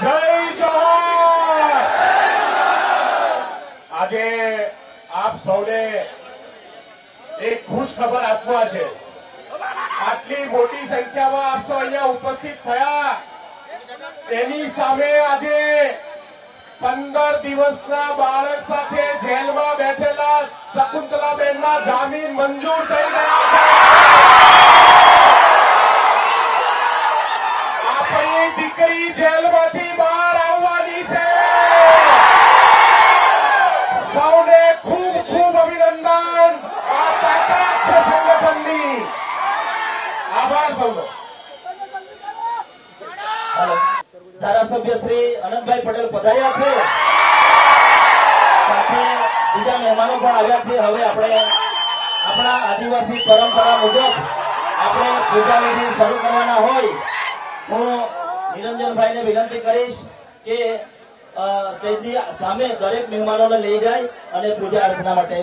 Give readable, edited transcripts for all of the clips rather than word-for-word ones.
જય જોહર। આજે આપ સૌને એક ખુશ ખબર આપવા છે। આટલી મોટી સંખ્યામાં આપ સૌ અહીંયા ઉપસ્થિત થયા એની સામે આજે 15 દિવસના બાળક સાથે જેલમાં બેઠેલા શકુંતલાબેનના જામીન મંજૂર થઈ ગયા છે। આપણી દીકરી જેલમાંથી બહાર આવવાની છે। સૌને ખૂબ ખૂબ અભિનંદન। આ તાકાત છે સંગઠનની। આભાર સૌનો। ધારાસભ્ય શ્રી અનંતભાઈ પટેલ પધાર્યા છે, સાથે બીજા મહેમાનો પણ આવ્યા છે। હવે આપણે આપણા આદિવાસી પરંપરા મુજબ આપણે પૂજા વિધિ શરૂ કરવાના હોય હું નિરંજનભાઈને વિનંતી કરીશ કે સ્ટેજની સામે દરેક મહેમાનોને લઈ જાય અને પૂજા અર્ચના માટે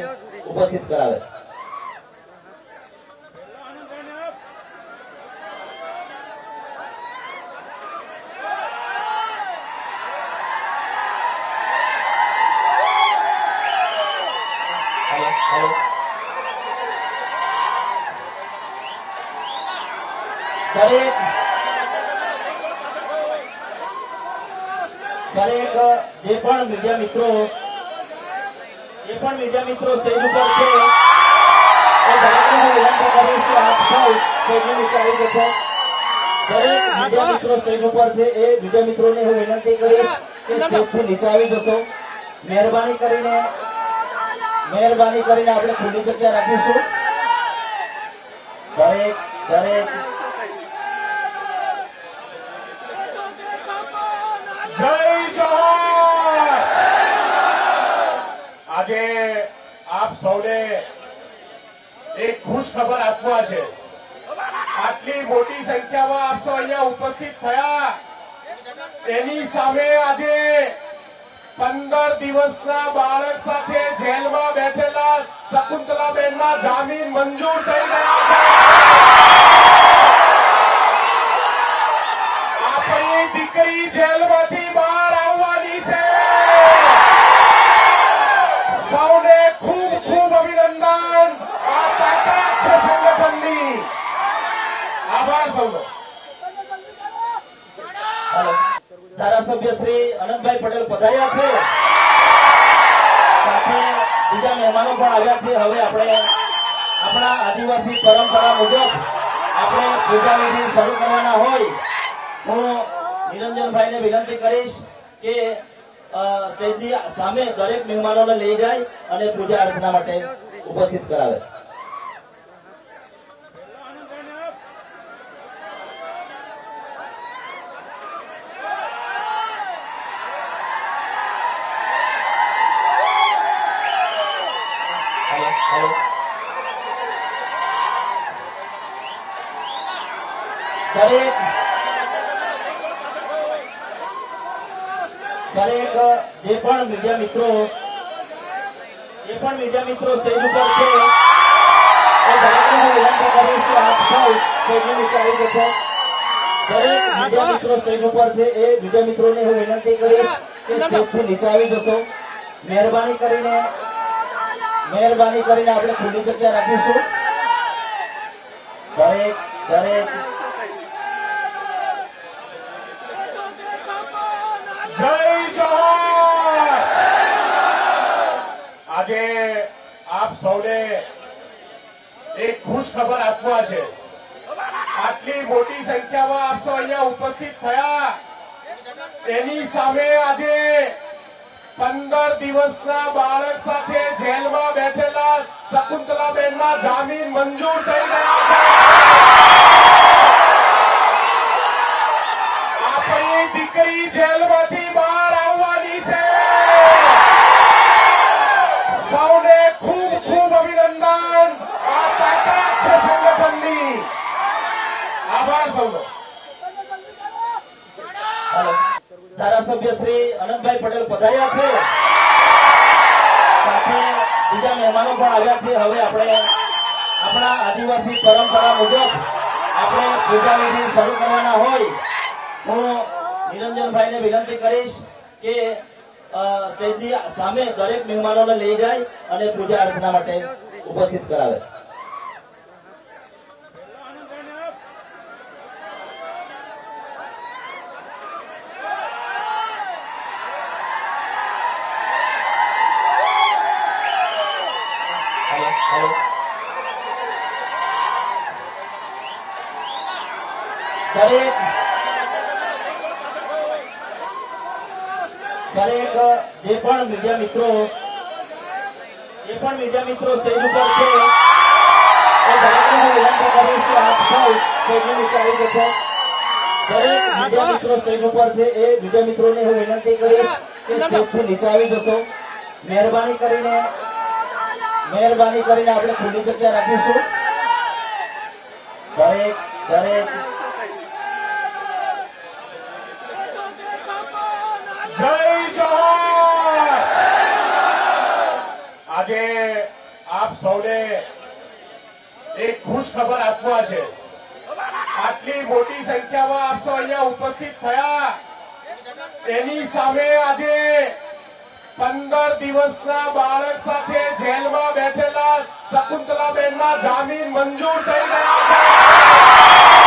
ઉપસ્થિત કરાવે। દરેક જે પણ મીડિયા મિત્રો સ્ટેજ ઉપર છે એ દરેકને હું વિનંતી કરીશ કે આપ સૌ સ્ટેજની નીચે આવી જશો। દરેક મીડિયા મિત્રો સ્ટેજ ઉપર છે એ મીડિયા મિત્રોને હું વિનંતી કરીશ કે સ્ટેજથી નીચે આવી જશો। મહેરબાની કરીને આપણે ખુલ્લી જગ્યા રાખીશું। દરેક જય જોહર। આજે આપ સૌને એક ખુશ ખબર આપવા છે। આટલી મોટી સંખ્યામાં આપ સૌ અહીંયા ઉપસ્થિત થયા એની સામે આજે 15 દિવસના બાળક સાથે જેલમાં બેઠેલા શકુંતલાબેનના જામીન મંજૂર થઈ ગયા છે। આપણી દીકરી જેલમાંથી બહાર આવવાની છે। સૌને ખૂબ ખૂબ અભિનંદન। આ તાકાત છે સંગઠનની। આભાર સૌનો। ધારાસભ્ય શ્રી અનંતભાઈ પટેલ પધાર્યા છે, સાથે બીજા મહેમાનો પણ આવ્યા છે। હવે આપણે આપણા આદિવાસી પરંપરા મુજબ આપણે પૂજા વિધિ શરૂ કરવાના હોય હું નિરંજનભાઈને વિનંતી કરીશ કે સ્ટેજની સામે દરેક મહેમાનોને લઈ જાય અને પૂજા અર્ચના માટે ઉપસ્થિત કરાવે। દરેક જે પણ મીડિયા મિત્રો સ્ટેજ ઉપર છે એ દરેકને હું વિનંતી કરીશ કે આપ સૌ સ્ટેજની નીચે આવી જશો। દરેક મીડિયા મિત્રો સ્ટેજ ઉપર છે એ મીડિયા મિત્રોને હું વિનંતી કરીશ કે સ્ટેજથી નીચે આવી જશો। મહેરબાની કરીને આપણે ખુલ્લી જગ્યા રાખીશું। દરેક જય જોહર। આજે આપ સૌને એક ખુશ ખબર આપવા છે। આટલી મોટી સંખ્યામાં આપ સૌ અહીંયા ઉપસ્થિત થયા એની સામે આજે 15 દિવસના બાળક સાથે જેલમાં બેઠેલા શકુંતલાબેનના જામીન મંજૂર થઈ ગયા છે। આપણી દીકરી જેલમાંથી બહાર આવવાની છે। સૌને ખૂબ ખૂબ અભિનંદન। આ તાકાત છે સંગઠનની। આભાર સૌનો। ધારાસભ્ય શ્રી અનંતભાઈ પટેલ પધાર્યા છે, સાથે બીજા મહેમાનો પણ આવ્યા છે। હવે આપણે આપણા આદિવાસી પરંપરા મુજબ આપણે પૂજા વિધિ શરૂ કરવાના હોય હું નિરંજનભાઈને વિનંતી કરીશ કે સ્ટેજની સામે દરેક મહેમાનોને લઈ જાય અને પૂજા અર્ચના માટે ઉપસ્થિત કરાવે. હેલો. દરેક જે પણ મીડિયા મિત્રો સ્ટેજ ઉપર છે એ દરેકને હું વિનંતી કરીશ કે આપ સૌ સ્ટેજની નીચે આવી જશો. દરેક મીડિયા મિત્રો સ્ટેજ ઉપર છે એ મીડિયા મિત્રોને હું વિનંતી કરીશ કે સ્ટેજથી નીચે આવી જશો. મહેરબાની કરીને આપણે ખુલ્લી જગ્યા રાખીશું. દરેક જય જોહર. આજે આપ સૌને એક ખુશ ખબર આપવા છે. આટલી મોટી સંખ્યામાં આપ સૌ અહીંયા ઉપસ્થિત થયા એની સામે આજે 15 દિવસના બાળક સાથે જેલમાં બેઠેલા શકુંતલાબેનના જામીન મંજૂર થઈ ગયા છે.